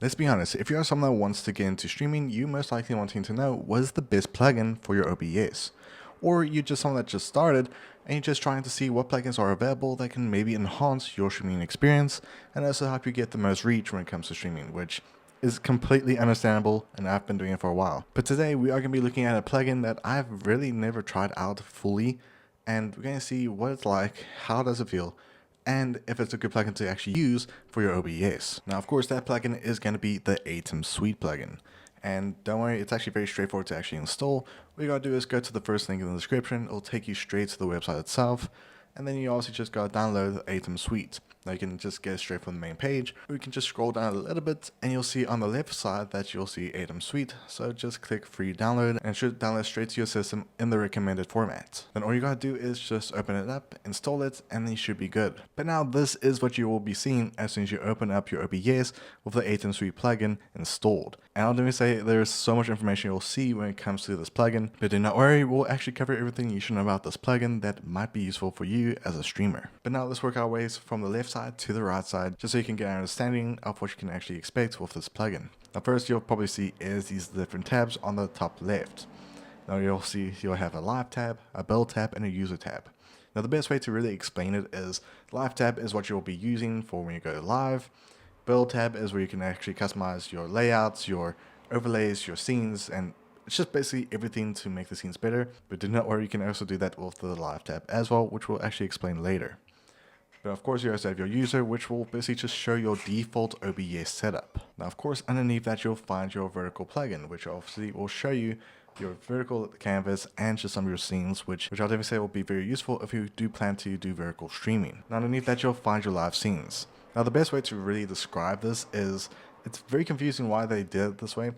Let's be honest, if you are someone that wants to get into streaming, you most likely wanting to know what is the best plugin for your OBS. Or you're just someone that just started and you're just trying to see what plugins are available that can maybe enhance your streaming experience and also help you get the most reach when it comes to streaming, which is completely understandable and I've been doing it for a while. But today we are going to be looking at a plugin that I've really never tried out fully, and we're going to see what it's like, how does it feel, and if it's a good plugin to actually use for your OBS. Now, of course, that plugin is going to be the Aitum Suite plugin. And don't worry, it's actually very straightforward to actually install. What you gotta do is go to the first link in the description. It'll take you straight to the website itself. And then you also just gotta download the Aitum Suite. Now you can just get it straight from the main page, or you can just scroll down a little bit and you'll see on the left side that you'll see Aitum Suite. So just click free download and it should download straight to your system in the recommended format. Then all you gotta do is just open it up, install it, and then you should be good. But now this is what you will be seeing as soon as you open up your OBS with the Aitum Suite plugin installed. And I'll let say there's so much information you'll see when it comes to this plugin, but do not worry, we'll actually cover everything you should know about this plugin that might be useful for you as a streamer. But now let's work our ways from the left side to the right side, just so you can get an understanding of what you can actually expect with this plugin. Now first you'll probably see is these different tabs on the top left. Now you'll see you'll have a live tab, a build tab, and a user tab. Now the best way to really explain it is live tab is what you'll be using for when you go live. Build tab is where you can actually customize your layouts, your overlays, your scenes, and it's just basically everything to make the scenes better. But do not worry, you can also do that with the live tab as well, which we'll actually explain later. But of course you also have your user, which will basically just show your default OBS setup. Now of course underneath that you'll find your vertical plugin, which obviously will show you your vertical canvas and just some of your scenes, which I'll definitely say will be very useful if you do plan to do vertical streaming. Now underneath that you'll find your live scenes. Now the best way to really describe this is, it's very confusing why they did it this way,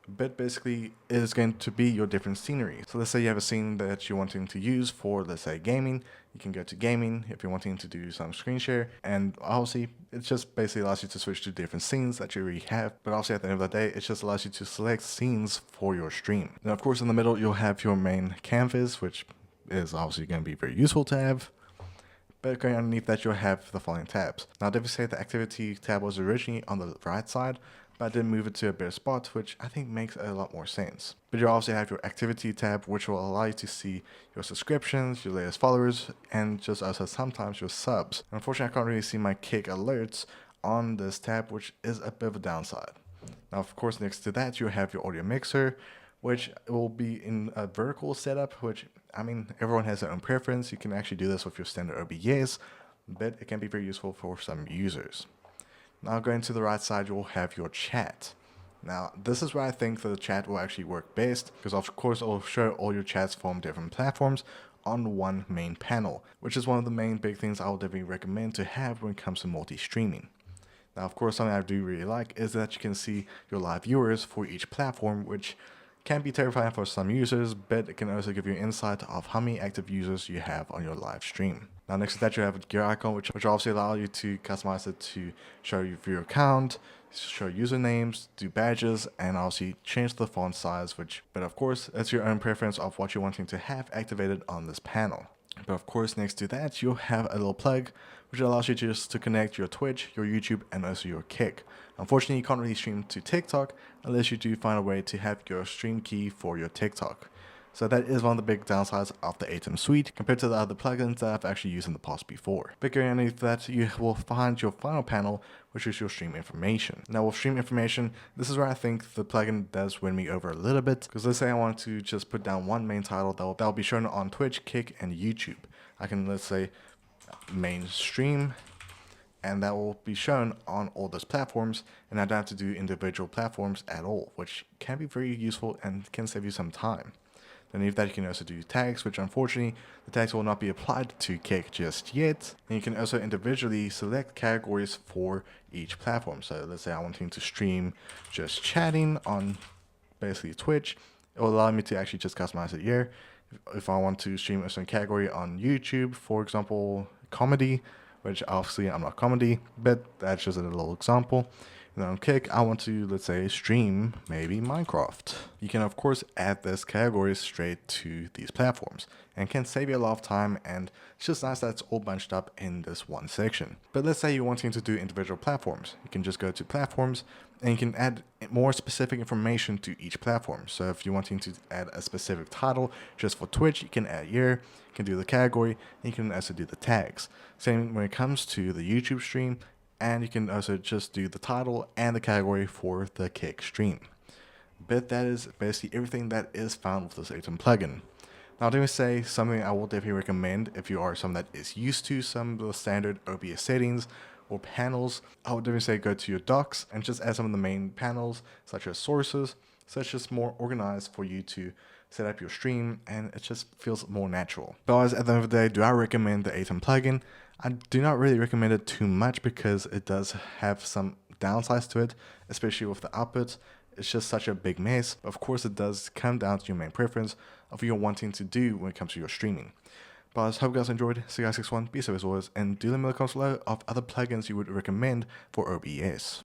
but basically it is going to be your different scenery. So let's say you have a scene that you're wanting to use for, let's say, gaming. You can go to gaming if you're wanting to do some screen share, and obviously it just basically allows you to switch to different scenes that you already have. But also at the end of the day, it just allows you to select scenes for your stream. Now of course in the middle you'll have your main canvas, which is obviously going to be very useful to have. But going underneath that, you'll have the following tabs. Now, I did say the activity tab was originally on the right side, but I did move it to a better spot, which I think makes a lot more sense. But you also have your activity tab, which will allow you to see your subscriptions, your latest followers, and just also sometimes your subs. Unfortunately, I can't really see my Kick alerts on this tab, which is a bit of a downside. Now, of course, next to that, you have your audio mixer, which will be in a vertical setup, which, I mean, everyone has their own preference. You can actually do this with your standard OBS, but it can be very useful for some users. Now going to the right side, you'll have your chat. Now, this is where I think the chat will actually work best, because of course it'll show all your chats from different platforms on one main panel, which is one of the main big things I would definitely recommend to have when it comes to multi-streaming. Now, of course, something I do really like is that you can see your live viewers for each platform, which can be terrifying for some users, but it can also give you an insight of how many active users you have on your live stream. Now next to that you have a gear icon, which obviously allow you to customize it to show you your account, show usernames, do badges, and obviously change the font size, but of course it's your own preference of what you're wanting to have activated on this panel. But of course, next to that, you'll have a little plug, which allows you just to connect your Twitch, your YouTube, and also your Kick. Unfortunately, you can't really stream to TikTok unless you do find a way to have your stream key for your TikTok. So that is one of the big downsides of the Aitum Suite compared to the other plugins that I've actually used in the past before. But going underneath that, you will find your final panel, which is your stream information. Now with stream information, this is where I think the plugin does win me over a little bit, because let's say I want to just put down one main title that will be shown on Twitch, Kick, and YouTube. I can, let's say, main stream, and that will be shown on all those platforms, and I don't have to do individual platforms at all, which can be very useful and can save you some time. Underneath that, you can also do tags, which unfortunately the tags will not be applied to Kick just yet. And you can also individually select categories for each platform. So let's say I'm wanting to stream just chatting on basically Twitch. It will allow me to actually just customize it here. If I want to stream a certain category on YouTube, for example, comedy, which obviously I'm not comedy, but that's just a little example. Then on Kick, I want to, let's say, stream maybe Minecraft. You can of course add this category straight to these platforms and can save you a lot of time, and it's just nice that it's all bunched up in this one section. But let's say you're wanting to do individual platforms. You can just go to platforms and you can add more specific information to each platform. So if you're wanting to add a specific title just for Twitch, you can add year, you can do the category, and you can also do the tags. Same when it comes to the YouTube stream, and you can also just do the title and the category for the Kick stream. But that is basically everything that is found with this Aitum plugin. Now, let me say something I will definitely recommend if you are someone that is used to some of the standard OBS settings or panels. I would definitely say go to your docs and just add some of the main panels, such as sources, so it's just more organized for you to set up your stream, and it just feels more natural. But at the end of the day, do I recommend the Aitum plugin? I do not really recommend it too much because it does have some downsides to it, especially with the output. It's just such a big mess. But of course, it does come down to your main preference of what you're wanting to do when it comes to your streaming. But I hope you guys enjoyed. See you guys next one. Be safe as always, and do let me know in the comments below of other plugins you would recommend for OBS.